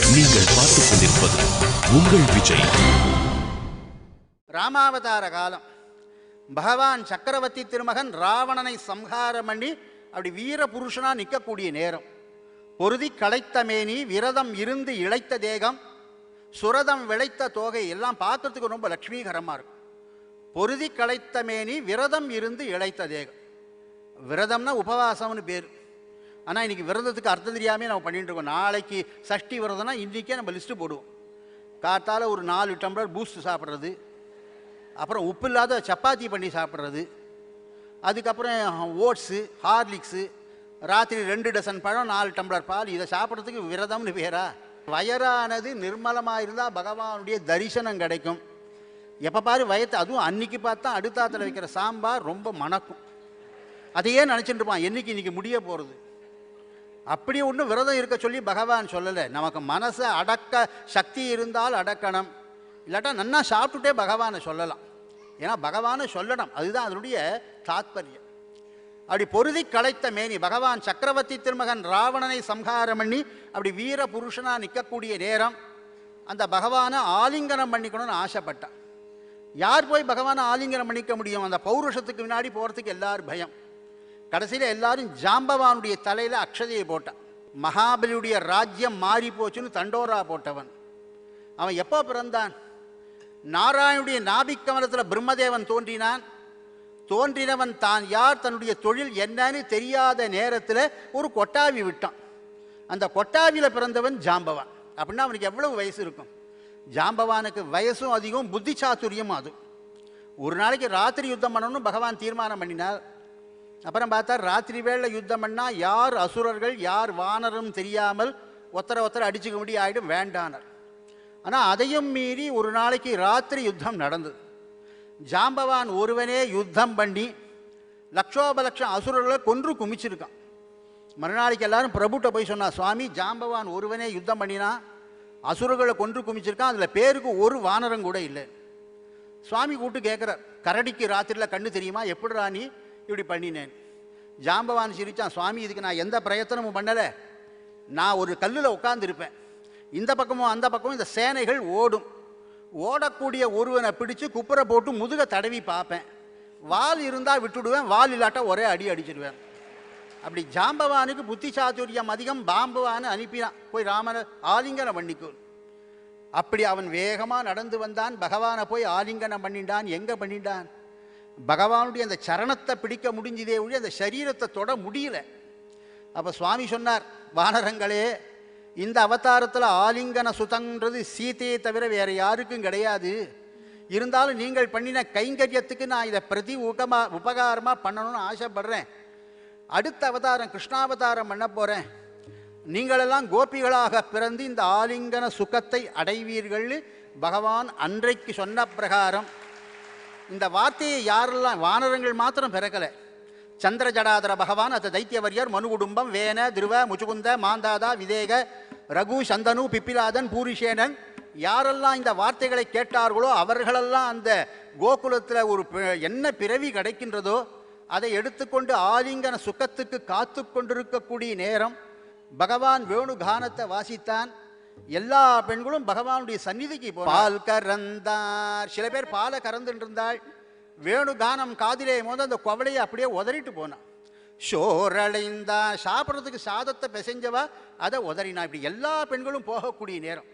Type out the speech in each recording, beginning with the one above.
நீங்கள் பார்த்துக் கொண்டிருப்பது உங்கள் விஜய். ராமாவதார காலம். பகவான் சக்கரவர்த்தி திருமகன் ராவணனை சம்ஹாரம் பண்ணி அப்படி வீர புருஷனா நிற்கக்கூடிய நேரம். பொருதி களைத்த மேனி, விரதம் இருந்து இழைத்த தேகம், சுரதம் விளைத்த தோகை எல்லாம் பார்க்கறதுக்கு ரொம்ப லட்சுமிகரமாக இருக்கும். பொருதி களைத்த மேனி, விரதம் இருந்து இழைத்த தேகம். விரதம்னா உபவாசம்னு பேர். ஆனால் இன்றைக்கி விரதத்துக்கு அர்த்தம் தெரியாமல் நம்ம பண்ணிட்டு இருக்கோம். நாளைக்கு சஷ்டி விரதம்னா இன்றைக்கே நம்ம லிஸ்ட்டு போடுவோம். காத்தால் ஒரு 4 டம்ளர் பூஸ்ட் சாப்பிட்றது, அப்புறம் உப்பு இல்லாத சப்பாத்தி பண்ணி சாப்பிட்றது, அதுக்கப்புறம் ஓட்ஸு, ஹார்லிக்ஸு, ராத்திரி 2 டசன் பழம், 4 டம்ளர் பால், இதை சாப்பிட்றதுக்கு விரதம்னு பேரா? வயரானது நிர்மலமாக இருந்தால் பகவானுடைய தரிசனம் கிடைக்கும். எப்போ பாரு வயத்தை, அதுவும் அன்னைக்கு பார்த்தா அடுத்தாத்தில் வைக்கிற சாம்பார் ரொம்ப மணக்கும். அதையே நினச்சிட்டு இருப்பான், இன்றைக்கி முடிய போகிறது. அப்படி ஒன்றும் விரதம் இருக்க சொல்லி பகவான் சொல்லலை. நமக்கு மனசை அடக்க சக்தி இருந்தால் அடக்கணும், இல்லாட்டா நன்னா சாப்பிட்டுட்டே பகவானை சொல்லலாம். ஏன்னா பகவானை சொல்லணும், அதுதான் அதனுடைய தாத்பரியம். அப்படி பொருதி களைத்த மேனி, பகவான் சக்கரவர்த்தி திருமகன் ராவணனை சம்ஹாரம் பண்ணி அப்படி வீர புருஷனாக நிற்கக்கூடிய நேரம். அந்த பகவானை ஆலிங்கனம் பண்ணிக்கணும்னு ஆசைப்பட்டான். யார் போய் பகவானை ஆலிங்கனம் பண்ணிக்க முடியும்? அந்த பௌருஷத்துக்கு முன்னாடி போகிறதுக்கு எல்லாரும் பயம். கடைசியில் எல்லாரும் ஜாம்பவானுடைய தலையில் அக்ஷதையை போட்டான். மகாபலியுடைய ராஜ்யம் மாறி போச்சுன்னு தண்டோரா போட்டவன் அவன். எப்போ பிறந்தான்? நாராயணுடைய நாபிக்கமலத்தில் பிரம்மதேவன் தோன்றினான். தோன்றினவன் தான் யார், தன்னுடைய தொழில் என்னன்னு தெரியாத நேரத்தில் ஒரு கொட்டாவி விட்டான். அந்த கொட்டாவியில் பிறந்தவன் ஜாம்பவான். அப்படின்னா அவனுக்கு எவ்வளவு வயசு இருக்கும்? ஜாம்பவானுக்கு வயசும் அதிகம், புத்தி சாத்துரியமும் அது. ஒரு நாளைக்கு ராத்திரி யுத்தம் பண்ணணும்னு பகவான் தீர்மானம் பண்ணினார். அப்புறம் பார்த்தா ராத்திரி வேளை யுத்தம் பண்ணால் யார் அசுரர்கள் யார் வானரும் தெரியாமல் ஒருத்தரை அடிச்சுக்க முடிய ஆகிடும், வேண்டானார். ஆனால் அதையும் மீறி ஒரு நாளைக்கு ராத்திரி யுத்தம் நடந்தது. ஜாம்பவான் ஒருவனே யுத்தம் பண்ணி லட்சோபலட்சம் அசுரர்களை கொன்று குமிச்சிருக்கான். மறுநாளைக்கு எல்லாரும் பிரபுட்ட போய் சொன்னா, சுவாமி ஜாம்பவான் ஒருவனே யுத்தம் பண்ணினா அசுரர்களை கொன்று குமிச்சிருக்கான், அதில் பேருக்கு ஒரு வானரம் கூட இல்லை. சுவாமி கூப்பிட்டு கேட்குறார், கரடிக்கு ராத்திரியில் கண்ணு தெரியுமா, எப்படிடா நீ இப்படி பண்ணினேன்? ஜாம்பவான் சிரித்தான், சுவாமி இதுக்கு நான் எந்த பிரயத்தனமும் பண்ணலை. நான் ஒரு கல்லில் உட்காந்துருப்பேன், இந்த பக்கமும் அந்த பக்கமும் இந்த சேனைகள் ஓடும். ஓடக்கூடிய ஒருவனை பிடிச்சு குப்புரை போட்டு முதுக தடவி பார்ப்பேன். வால் இருந்தால் விட்டுடுவேன், வால் இல்லாட்டா ஒரே அடி அடிச்சிடுவேன். அப்படி ஜாம்பவானுக்கு புத்தி சாதுரியம் அதிகம். பாம்பவான்னு அனுப்பினான், போய் ராமனை ஆலிங்கனம் பண்ணிக்கும். அப்படி அவன் வேகமாக நடந்து வந்தான். பகவானை போய் ஆலிங்கனம் பண்ணிட்டான். எங்கே பண்ணிட்டான்? பகவானுடைய அந்த சரணத்தை பிடிக்க முடிஞ்சதே ஒழிய அந்த சரீரத்தை தொட முடியல. அப்போ சுவாமி சொன்னார், வானரங்களே, இந்த அவதாரத்தில் ஆலிங்கன சுதங்கிறது சீதையை தவிர வேறு யாருக்கும் கிடையாது. இருந்தாலும் நீங்கள் பண்ணின கைங்கரியத்துக்கு நான் இதை உபகாரமாக பண்ணணும்னு ஆசைப்படுறேன். அடுத்த அவதாரம் கிருஷ்ணாவதாரம் பண்ண போகிறேன். நீங்களெல்லாம் கோபிகளாக பிறந்து இந்த ஆலிங்கன சுகத்தை அடைவீர்கள். பகவான் அன்றைக்கு சொன்ன பிரகாரம் இந்த வார்த்தையை யாரெல்லாம், வானரங்கள் மாத்திரம் பிறக்கலை. சந்திர ஜடாதர பகவான், அது தைத்தியவரியர், மனு குடும்பம், வேன, திருவ, முச்சுகுந்த, மாந்தாதா, விதேக, ரகு, சந்தனு, பிப்பிலாதன், பூரிஷேனன், யாரெல்லாம் இந்த வார்த்தைகளை கேட்டார்களோ அவர்களெல்லாம் அந்த கோகுலத்தில் ஒரு என்ன பிறவி கிடைக்கின்றதோ அதை எடுத்துக்கொண்டு ஆலிங்கன சுகத்துக்கு காத்து கொண்டிருக்கக்கூடிய நேரம் பகவான் வேணுகானத்தை வாசித்தான். எல்லா பெண்களும் பகவானுடைய சந்நிதிக்கு பால் கறந்தார். சில பேர் பாலை கறந்துட்டு இருந்தாள். வேணுகானம் காதிலே போது அந்த குவளையை அப்படியே உதறிட்டு போனான். ஷோரளைந்தா, சாப்பிட்றதுக்கு சாதத்தை பிசைஞ்சவா அதை உதறினா. இப்படி எல்லா பெண்களும் போகக்கூடிய நேரம்.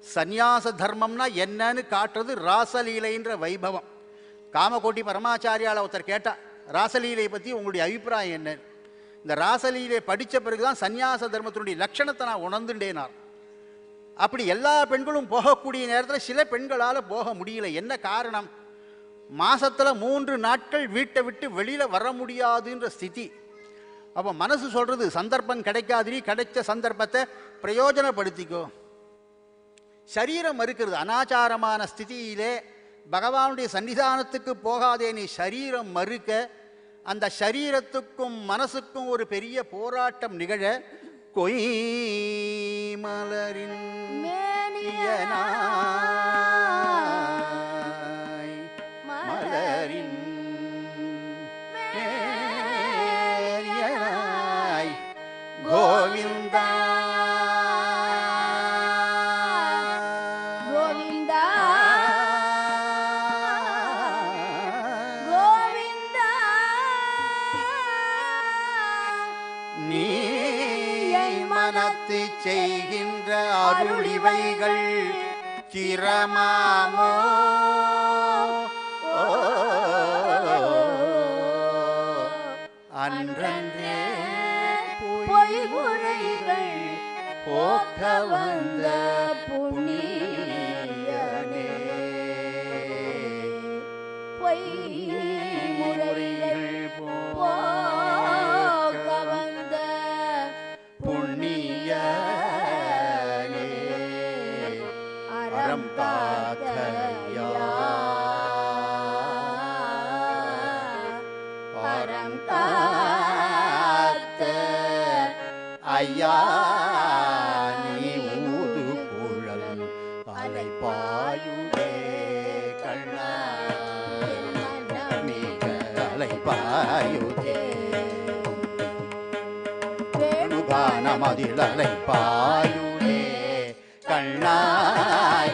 சந்நியாச தர்மம்னா என்னன்னு காட்டுறது ராசலீலைன்ற வைபவம். காமகோட்டி பரமாச்சாரியால் ஒருத்தர் கேட்டா, ராசலீலை பற்றி உங்களுடைய அபிப்பிராயம் என்ன? இந்த ராசலீலை படித்த பிறகுதான் சந்நியாச தர்மத்தினுடைய லட்சணத்தை நான் உணர்ந்துட்டேனார். அப்படி எல்லா பெண்களும் போகக்கூடிய நேரத்தில் சில பெண்களால் போக முடியல. என்ன காரணம்? மாசத்துல 3 நாட்கள் வீட்டை விட்டு வெளியில வர முடியாதுன்ற ஸ்திதி. அப்போ மனசு சொல்றது, சந்தர்ப்பம் கிடைக்காது, நீ கிடைச்ச சந்தர்ப்பத்தை பிரயோஜனப்படுத்திக்கோ. சரீரம் மறுக்கிறது. அனாச்சாரமான ஸ்திதியிலே பகவானுடைய சன்னிதானத்துக்கு போகாதே நீ சரீரம் மறுக்க, அந்த சரீரத்துக்கும் மனசுக்கும் ஒரு பெரிய போராட்டம் நிகழ, கொய் மலரின் மலரின் கோவிந்தா செய்கின்ற அருளிவைகள் சிரமாமோ அன்றே பொய்முறைகள் போக்க வந்த புண்ணியனே பொய்முறைகள் போக்க வந்த புண்ணியனே அறம் காத்தையா அறம் காத்த ஐயா நீ ஊது குழல் அலைப்பாயுதே கண்ணா மிக அலைப்பாயுதே வேணுகானமதில் அலைப்பாயுதே கண்ணா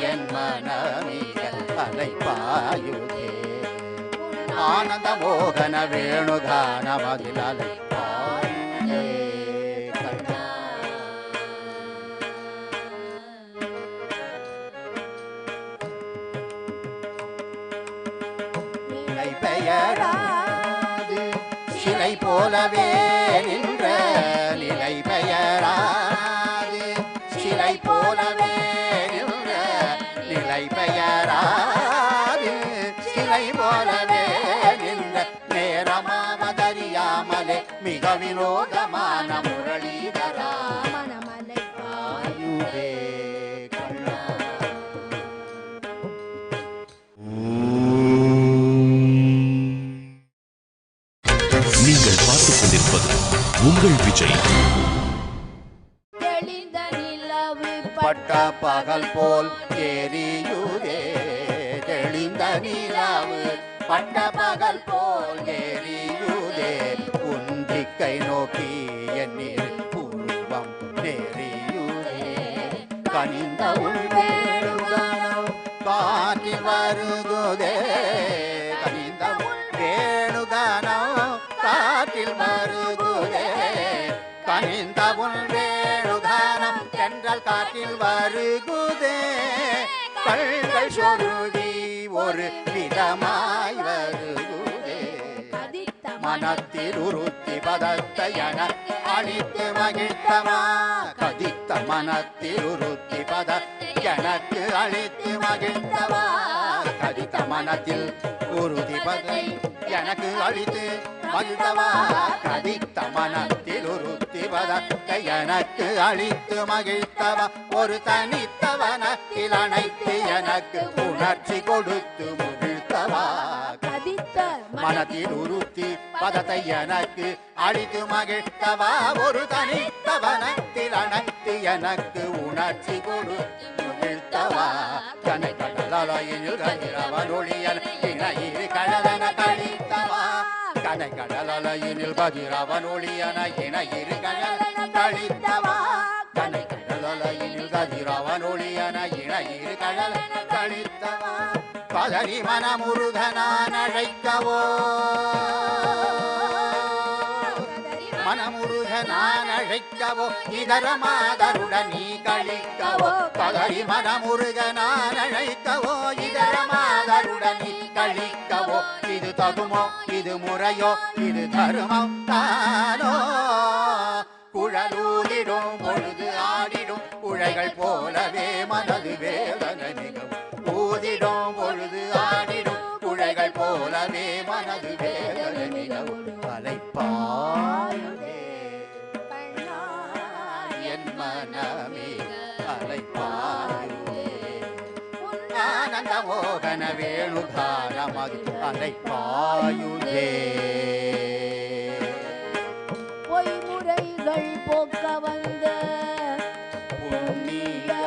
என் மனமிக அலைப்பாயுதே ஆனந்த மோகன வேணுகானமதில் அலைப்பாயுதே கண்ணா நிலை பெயராது சிலை போலவே நின்ற நிலை பெயராது சிலை போலவே நின்ற நிலை பெயராது சிலை போலவே நின்ற நேரமாவதறியாமலே மிக வினோதமான முரளிதரா மனமலை ஆயுதே கண்ணா நீங்கள் பார்த்துக் கொண்டிருப்பது உங்கள் விஜய். தெளிந்த நிலவு பட்ட பகல் போல் எரியுதே தெளிந்த நிலாவு பட்ட பகல் போல் எரியுதே உந்திக்கை நோக்கி எண்ணீர் பூர்வம் நெறியுதே கனிந்த உள்வேணுகானம் காற்றில் வருகுதே கனிந்த வேணுகானம் காற்றில் வருகுதே கனிந்த உள்வேணுகானம் தென்றல் காற்றில் வருகுதே கண்கள் சொருகி ஒரு விதமாய் வருகுதே மனத்தில் உறுத்தி பதத்தையன அழித்து மகிழ்த்தவா கதித்த மனத்தில் உறுத்தி பத எனக்கு அழித்து மகிழ்த்தவா கதித்த மனத்தில் உறுதி பதை எனக்கு அழித்து மகிழ்த்தவா கதித்த மனத்தில் உறுத்தி பதத்தை எனக்கு அழித்து மகிழ்த்தவா ஒரு தனித்தவனத்தில் அனைத்து எனக்கு உணர்ச்சி கொடுத்து முகிழ்த்தவா மனத்தில் உறுத்தி பதத்தை எனக்கு அழித்து மகிழ்த்தவா ஒரு தனித்தவனத்தில் அனைத்து எனக்கு உணர்ச்சி கொடுத்து முகிழ்த்தவா கனை கடலில் கதிரவன் ஒளியன் இணையிரு கழலன கழித்தவா கனை கடலில் கதிரவன் ஒளியன இணையிரு கழலன கழித்தவா கனை கடலில் கதிரவன் ஒளியன இணையிரு கழலன கழித்தவா கதறி மனமுருகனான் அழைக்கவோ மனமுருகனான் அழைக்கவோ இதர மாதருடன் நீ கழிக்கவோ கதறி மனமுருகனான் அழைக்கவோ இதர மாதருடன் நீ கழிக்கவோ இது தகுமோ இது முறையோ இது தருமம் தானோ குழலூதிடும் பொழுது ஆடிடும் குழைகள் போலவே மனது வேதனை மிகவும் ஊதிடும் பொழுது ஆடிடும் குழைகள் போலவே மனது வேதனை மிகவும் அலைப்பாயுதே என் மனமே அலைப்பாயுதே ஆனந்த மோகன வேணுகானமது அலைப்பாயுதே பொய்முறைகள் போக்க வந்த புண்ணியனே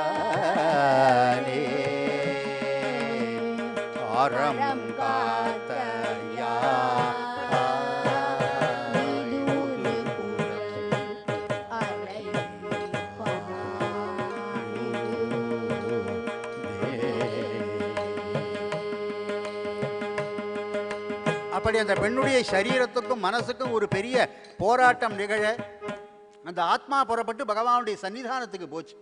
அறம் காத்தையா அப்படி அந்த பெண்ணுடைய சரீரத்துக்கும் மனசுக்கும் ஒரு பெரிய போராட்டம் நிகழ அந்த ஆத்மா புறப்பட்டு பகவானுடைய சன்னிதானத்துக்கு போச்சு.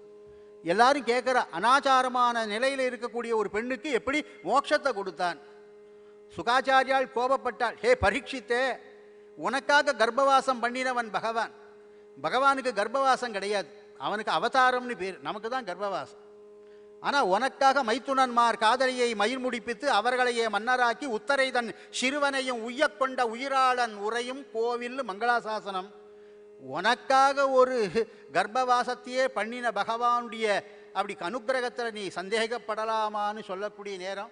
எல்லாரும் கேட்குற அனாச்சாரமான நிலையில் இருக்கக்கூடிய ஒரு பெண்ணுக்கு எப்படி மோட்சத்தை கொடுத்தான்? சுகாச்சாரியால் கோபப்பட்டாள். ஹே பரீட்சித்தே, உனக்காக கர்ப்பவாசம் பண்ணினவன் பகவான். பகவானுக்கு கர்ப்பவாசம் கிடையாது, அவனுக்கு அவதாரம்னு பேர். நமக்கு தான் கர்ப்பவாசம். ஆனால் உனக்காக மைத்துனன்மார் காதலியை மயிர் முடிப்பித்து அவர்களையே மன்னராக்கி உத்தரை தன் சிறுவனையும் உய்யக்கொண்ட உயிராளன் உரையும் கோவில் மங்களாசாசனம். உனக்காக ஒரு கர்ப்பவாசத்தையே பண்ணின பகவானுடைய அப்படி அனுக்கிரகத்தில் நீ சந்தேகப்படலாமான்னு சொல்லக்கூடிய நேரம்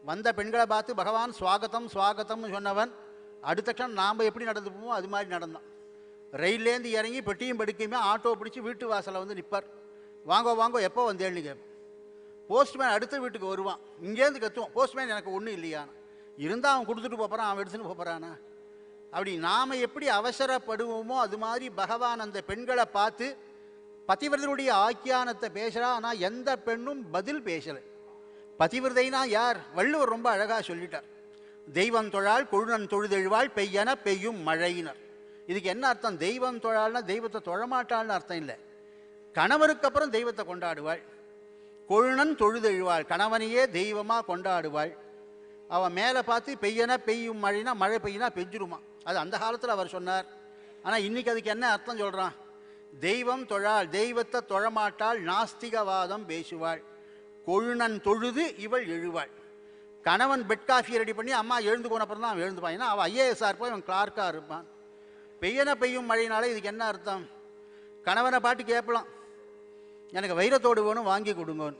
வந்த பெண்களை பார்த்து பகவான் ஸ்வாகத்தம் ஸ்வாகத்தம்னு சொன்னவன் அடுத்த க்ஷணம் நாம் எப்படி நடந்துப்போமோ அது மாதிரி நடந்தான். ரயிலேருந்து இறங்கி பெட்டியும் படுக்கையுமே ஆட்டோ பிடிச்சி வீட்டு வாசலில் வந்து நிற்பார். வாங்கோ வாங்கோ, எப்போ வந்தேன்னு கேட்பேன். போஸ்ட்மேன் அடுத்த வீட்டுக்கு வருவான், இங்கேருந்து கத்துவோம், போஸ்ட்மேன் எனக்கு ஒன்றும் இல்லையான்னு. இருந்தால் அவன் கொடுத்துட்டு போகிறான், அவன் எடுத்துன்னு போகிறானா? அப்படி நாம் எப்படி அவசரப்படுவோமோ அது மாதிரி பகவான் அந்த பெண்களை பார்த்து பதிவிரதனுடைய ஆக்கியானத்தை பேசுகிறா. ஆனால் எந்த பெண்ணும் பதில் பேசலை. பதிவிரதைனா யார்? வள்ளுவர் ரொம்ப அழகாக சொல்லிட்டார். தெய்வம் தொழால் கொழுநன் தொழுதெழுவாள் பெய்யன பெய்யும் மழையினர். இதுக்கு என்ன அர்த்தம்? தெய்வம் தொழால்னா தெய்வத்தை தொழமாட்டாள்னு அர்த்தம் இல்லை. கணவருக்கு அப்புறம் தெய்வத்தை கொண்டாடுவாள். கொழுநன் தொழுதெழுவாள், கணவனையே தெய்வமாக கொண்டாடுவாள். அவன் மேலே பார்த்து பெய்யன பெய்யும் மழைனா மழை பெய்யினா பெஞ்சிருமா. அது அந்த காலத்தில் அவர் சொன்னார். ஆனால் இன்றைக்கி அதுக்கு என்ன அர்த்தம் சொல்கிறான்? தெய்வம் தொழாள், தெய்வத்தை தொழமாட்டாள், நாஸ்திகவாதம் பேசுவாள். கொழுநன் தொழுது இவள் எழுவாள். கணவன் பெட் காஃபி ரெடி பண்ணி அம்மா எழுந்து போன அப்புறம் தான் அவன் எழுந்துப்பான். ஏன்னா அவன் ஐஏஎஸ்ஆர் இருப்பான், இவன் கிளார்க்காக இருப்பான். பெய்யன பெய்யும் மழையினாலே இதுக்கு என்ன அர்த்தம்? கணவனை பாட்டு கேட்கலாம், எனக்கு வைரத்தோடு வேணும் வாங்கி கொடுங்கன்னு.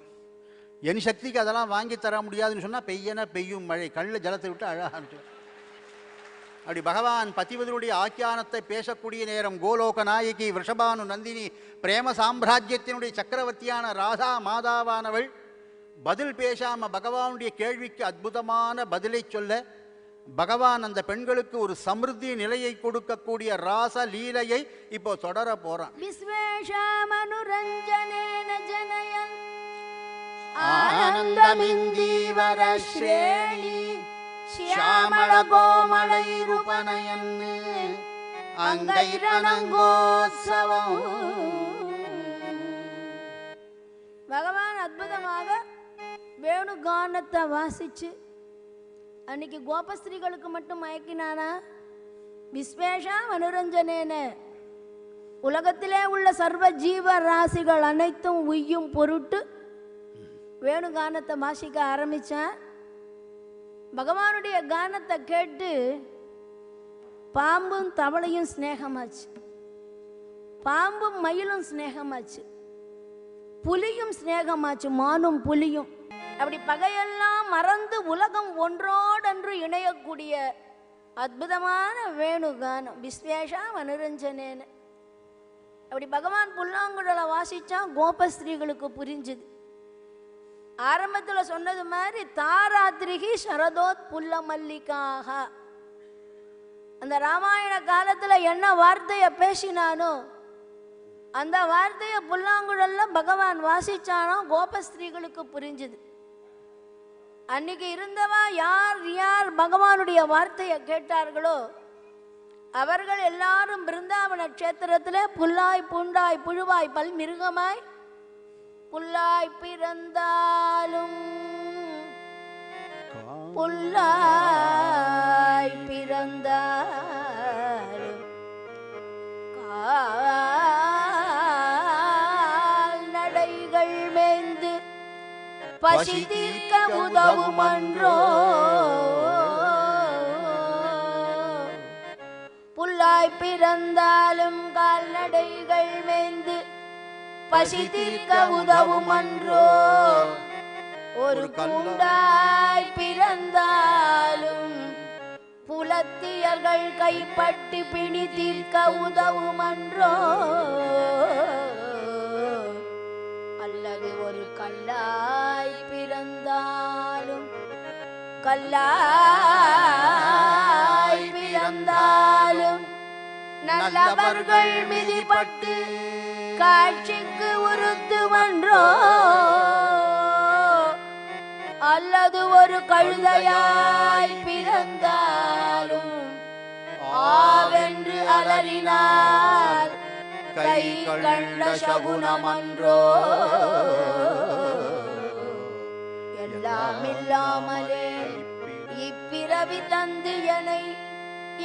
என் சக்திக்கு அதெல்லாம் வாங்கி தர முடியாதுன்னு சொன்னால் பெய்யன பெய்யும் மழை, கண்ணில் ஜலத்தை விட்டு அழகான்னு. அப்படி பகவான் பதிவதனுடைய ஆக்கியானத்தை பேசக்கூடிய நேரம் கோலோக நாயகி விஷபானு நந்தினி பிரேம சாம்ராஜ்யத்தினுடைய சக்கரவர்த்தியான ராதா மாதாவானவள் பதில் பேசாமல் பகவானுடைய கேள்விக்கு அற்புதமான பதிலை சொல்ல பகவான் அந்த பெண்களுக்கு ஒரு சமிருத்தி நிலையை கொடுக்கக்கூடிய ராச லீலையை இப்போ தொடர போறான். ஆனந்தமிந்தீவர ஸ்ரேணி ಶ್ಯಾಮಳ ಕೋಮಳೈರುಪನಯನ್ನು அங்கைரணங்கோத்சவம். பகவான் அற்புதமாக வேணுகானத்தை வாசிச்சு அன்னைக்கு கோபஸ்திரீகளுக்கு மட்டும் மயக்கினானா? விஸ்வேஷா மனுரஞ்சனேன உலகத்திலே உள்ள சர்வ ஜீவ ராசிகள் அனைத்தும் உய்யும் பொருட்டு வேணுகானத்தை வாசிக்க ஆரம்பித்தான். பகவானுடைய கானத்தை கேட்டு பாம்பும் தவளையும் ஸ்நேகமாச்சு, பாம்பும் மயிலும் ஸ்நேகமாச்சு, புலியும் ஸ்நேகமாச்சு, மானும் புலியும். அப்படி பகையெல்லாம் மறந்து உலகம் ஒன்றோடொன்று இணையக்கூடிய அற்புதமான வேணுகானம். விஸ்வேஷா மனுரஞ்சனேன. அப்படி பகவான் புல்லாங்குழலை வாசிச்சா கோபஸ்திரீகளுக்கு புரிஞ்சுது. ஆரம்பத்தில் சொன்னது மாதிரி தாராத்திரிகி சரதோத் புல்ல மல்லிகாக. அந்த ராமாயண காலத்தில் என்ன வார்த்தையை பேசினானோ அந்த வார்த்தையை புல்லாங்குழல்ல பகவான் வாசிச்சானோ கோபஸ்திரீகளுக்கு புரிஞ்சுது. அன்னைக்கு இருந்தவா யார் யார் பகவானுடைய வார்த்தையை கேட்டார்களோ அவர்கள் எல்லாரும் பிருந்தாவன க்ஷேத்திரத்தில் புல்லாய் பூண்டாய் புழுவாய் பல் மிருகமாய் புல்லாய் பிறந்தாலும் புல்லாய் பிறந்தாலும் கால்நடைகள் மேய்ந்து பசி தீர்க்க உதவும் அன்றோ. புல்லாய் பிறந்தாலும் கால்நடைகள் மேய்ந்து பசி தீர்க்க உதவும் அன்றோ. ஒரு குண்டாய் பிறந்தாலும் புலத்தியர்கள் கைப்பட்டு பிணி தீர்க்க உதவும் அன்றோ. அல்லது ஒரு கல்லாய் பிறந்தாலும் கல்லாய் பிறந்தாலும் நல்லவர்கள் மிதிப்பட்டு காட்சிக்கு உறுத்துவன்றோ. அல்லது ஒரு கழுதையாய் பிறந்தாலும் ஆவென்று அலறினால் கை கண்ட சகுனமன்றோ. பிறவி தந்து எனை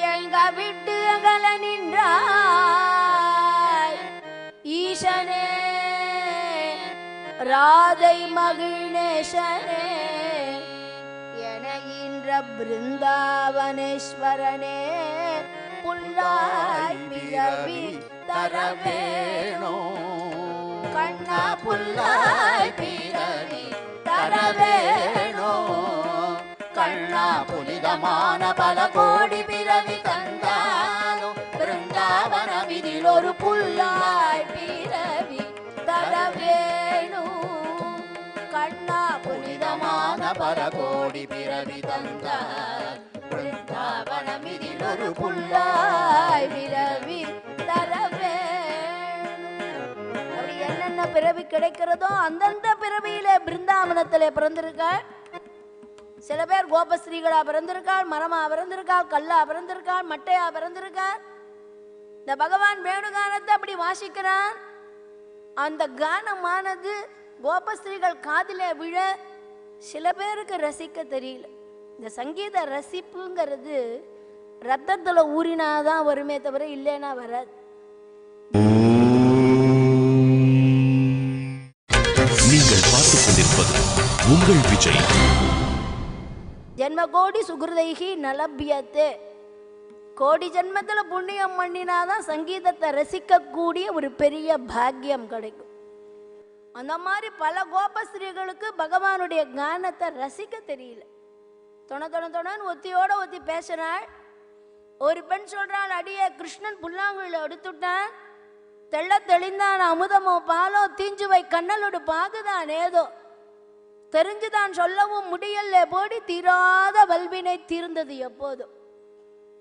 எங்க விட்டு அகல நின்றாய் ஈசனே ராதை மகிழ்நேசனே எனையின்ற பிருந்தாவனேஸ்வரனே புல்லாய் பிறவி தரவேணோ கண்ணா புல்லாய் பிறவி தரவேணோ கண்ணா புனிதமான பல கோடி பிறவி தந்தாலும் பிருந்தாவனமிதில் ஒரு புல்லாய் பிறவி தரவேணும் கண்ணா புனிதமான பல கோடி பிறவி தந்தால் பிருந்தாவனமிதில் ஒரு புல்லாய் பிறவி தரவேணும். அப்படி என்னென்ன பிறவி கிடைக்கிறதோ அந்தந்த பிறவியிலே பிருந்தாவனத்திலே பிறந்திருக்காள். சில பேர் கோபஸ்ரீகளா பிறந்திருக்காள், மரமா பிறந்திருக்காள், கல்லா பிறந்திருக்காள், மட்டையா பிறந்திருக்காள். இந்த பகவான் வேணுகானத்தை அப்படி வாசிக்கிறான். அந்த கானமானது கோபஸ்ரீகள் காதிலே விழ சில பேருக்கு ரசிக்க தெரியல. இந்த சங்கீத ரசிப்புங்கிறது ரத்தத்துல ஊறினாதான் வருமே தவிர இல்லைன்னா வராது. நீங்கள் பார்த்துக் கொண்டிருப்பது உங்கள் விஜய். ஜென்ம கோடி சுகிருதைகி நலபியத்தே. கோடி ஜென்மத்துல புண்ணியம் பண்ணினாதான் சங்கீதத்தை ரசிக்கக்கூடிய ஒரு பெரிய பாக்கியம் கிடைக்கும். அந்த மாதிரி பல கோபஸ்ரீகளுக்கு பகவானுடைய கானத்தை ரசிக்க தெரியல. தொணன்னு ஒத்தியோட ஒத்தி பேசுறாள். ஒரு பெண் சொல்றாள், அடியே கிருஷ்ணன் புல்லாங்குழல எடுத்துட்டான், தெள்ள தெளிந்தான் அமுதமோ பாலோ தீஞ்சுவை கண்ணலோடு பாகுதான் ஏதோ தெரிஞ்சுதான் சொல்லவும் முடியல போடி தீராத வல்வினை தீர்ந்தது எப்போதும்.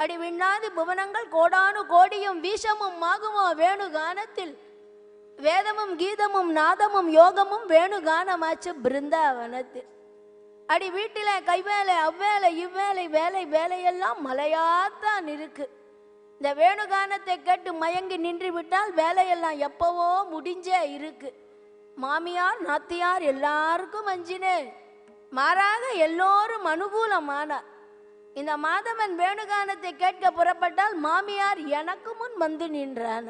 அடி விண்ணாதி புவனங்கள் கோடானு கோடியும் வீசமும் மாகுமோ வேணுகானத்தில் வேதமும் கீதமும் நாதமும் யோகமும் வேணுகானமாச்சு பிருந்தாவனத்தில். அடி வீட்டில கைவேலை அவ்வேலை இவ்வேலை வேலை வேலையெல்லாம் மலையாத்தான் இருக்கு. இந்த வேணுகானத்தை கேட்டு மயங்கி நின்று விட்டால் வேலையெல்லாம் எப்பவோ முடிஞ்சே இருக்கு. மாமியார் நாத்தியார் எல்லாருக்கும் அஞ்சினே, மாறாக எல்லோரும் அனுகூலமானார். இந்த மாதவன் வேணுகானத்தை கேட்க புறப்பட்டால் மாமியார் எனக்கு முன் வந்து நின்றான.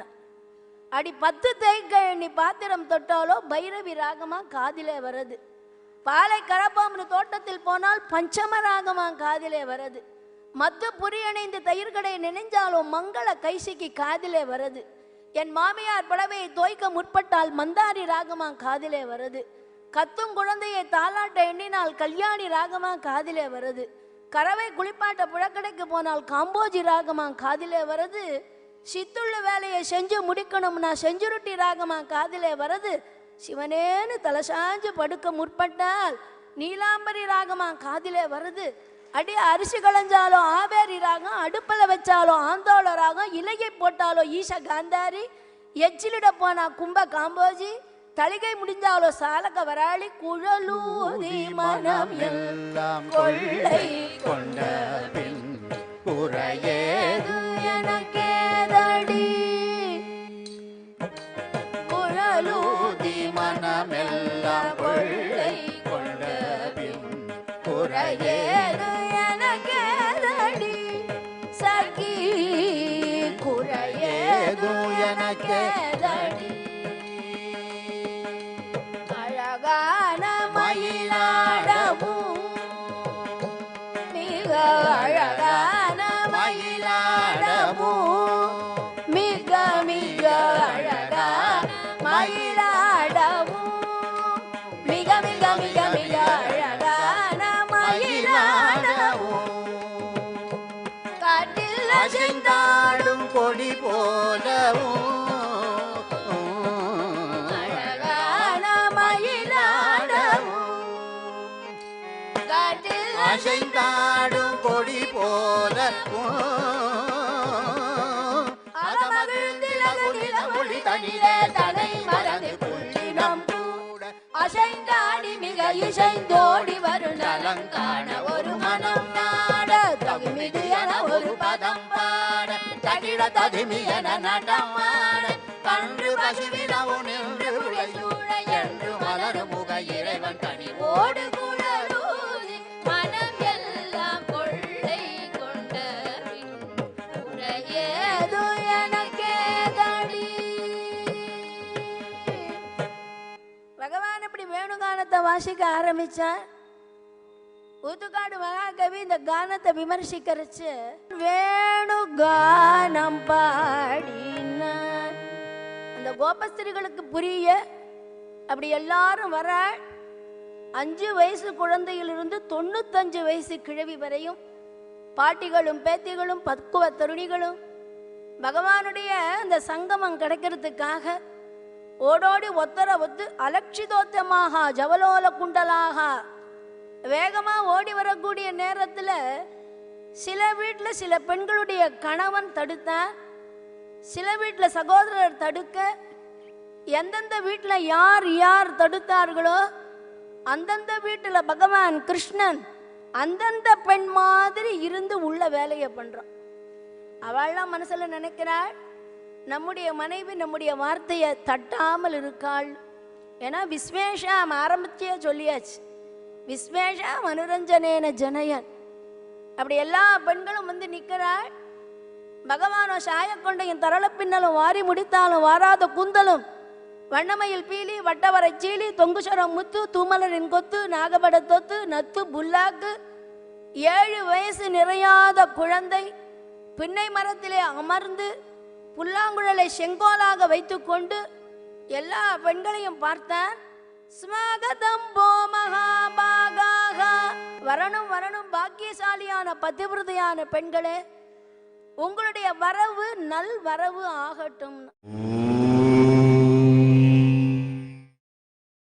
அடி 10 தேய்க்க எண்ணி பாத்திரம் தொட்டாலோ பைரவி ராகமா காதிலே வருது. பாலை கரப்பாம்பு தோட்டத்தில் போனால் பஞ்சம ராகமா காதிலே வருது. மத்து புரியணைந்து தயிர்கடை நினைஞ்சாலோ மங்கள கைசிக்கு காதிலே வருது. என் மாமியார் புடவையை தோய்க்க முற்பட்டால் மந்தாரி ராகமா காதிலே வருது. கத்தும் குழந்தையை தாலாட்ட எண்ணினால் கல்யாணி ராகமா காதிலே வருது. கறவை குளிப்பாட்ட புழக்கடைக்கு போனால் காம்போஜி ராகமா காதிலே வருது. சித்துள்ள வேலையை செஞ்சு முடிக்கணும்னா செஞ்சுருட்டி ராகமா காதிலே வருது. சிவனேன்னு தலசாஞ்சு படுக்க முற்பட்டால் நீலாம்பரி ராகமா காதிலே வருது. அடி அரிசி களைஞ்சாலும் ஆவேரி ராகம், அடுப்பில் வச்சாலும் ஆந்தோள ராகம், இலையை போட்டாலோ ஈச காந்தாரி, எச்சிலிட போனா கும்ப காம்போஜி, தளிகை முடிஞ்சாலோ சாலக வராளி, குழலூதி மனம் எல்லாம் கொள்ளை கொண்ட பின் குறையேது எனக்கேதடி. குழலூதி மனமெல்லாம் கொள்ளை கொண்ட பின் குறையேது எனக்கேதடி. சகி குறையேது எனக்கேதடி. அழகான மயிலாடமும் மிக அழகான மயிலாடமும் மிக மிக அழகான மயிலாடமும் மிக மிக மிக மிக அழகான மயிலாடமும் காட்டில் அசைந்தாடும் கொடி போலவும் அசைந்தாடும் கொடி போல ஒளி தனிலே தலை மறந்து புள்ளினம் கூட அசைந்தாடி மிக இசைந்தோடி வரும் நலங்காண ஒரு மனம் நாட தகுமிது என ஒரு பதம் பாட தகிட ததுமி என நடமாட கன்று பசுவினவு நின்று உழைசூழ என்று மலர் முக இறைவன் கனி ஓடு குழலூதி மனம் எல்லாம் கொள்ளை இப்படி வேணுகானத்தை வாசிக்க ஆரம்பிச்சார். ஊத்துக்காடு மகாகவி இந்த கானத்தை விமர்சிக்கிறச்சு, வேணுகானம் பாடினார். அந்த கோபஸ்திரிகளுக்கு புரிய அப்படி எல்லாரும் வர 5 வயசு குழந்தையிலிருந்து 95 வயசு கிழவி வரையும் பாட்டிகளும் பேத்திகளும் பக்குவ தருணிகளும் பகவானுடைய அந்த சங்கமம் கிடைக்கிறதுக்காக ஓடோடி ஒத்தர ஒத்து அலட்சிதோத்தமாக ஜவலோல குண்டலாக வேகமா ஓடி வரக்கூடிய நேரத்தில் சில வீட்டில் சில பெண்களுடைய கணவன் தடுத்தார், சில வீட்டில் சகோதரர் தடுக்க, எந்தெந்த வீட்டில் யார் யார் தடுத்தார்களோ அந்தந்த வீட்டில் பகவான் கிருஷ்ணன் அந்தந்த பெண் மாதிரி இருந்து உள்ள வேலையை பண்றான். அவள்லாம் மனசுல நினைக்கிறாள், நம்முடைய மனைவி நம்முடைய வார்த்தையை தட்டாமல் இருக்காள். ஏன்னா விஸ்வேஷாம் ஆரம்பிச்சே சொல்லியாச்சு, விஸ்வேஷாம் அனுரஞ்சனேன ஜனயன். அப்படி எல்லா பெண்களும் வந்து நிற்கிறாள். பகவானோ சாயக்கொண்டையும் தரள பின்னலும் வாரி முடித்தாலும் வாராத கூந்தலும் வண்ணமயில் பீலி வட்டவரை சீலி தொங்குசரம் முத்து தூமலரின் கொத்து நாகபட தொத்து நத்து புல்லாக்கு 7 வயசு நிறையாத குழந்தை பின்னை மரத்திலே அமர்ந்து புல்லாங்குழலை செங்கோலாக வைத்து கொண்டு எல்லா பெண்களையும் பார்த்தார். ஸ்வாகதம் போ மகாபாகாக, வரணும் வரணும் பாக்கியசாலியான பதிவிரதையான பெண்களே, உங்களுடைய வரவு நல் வரவு ஆகட்டும்.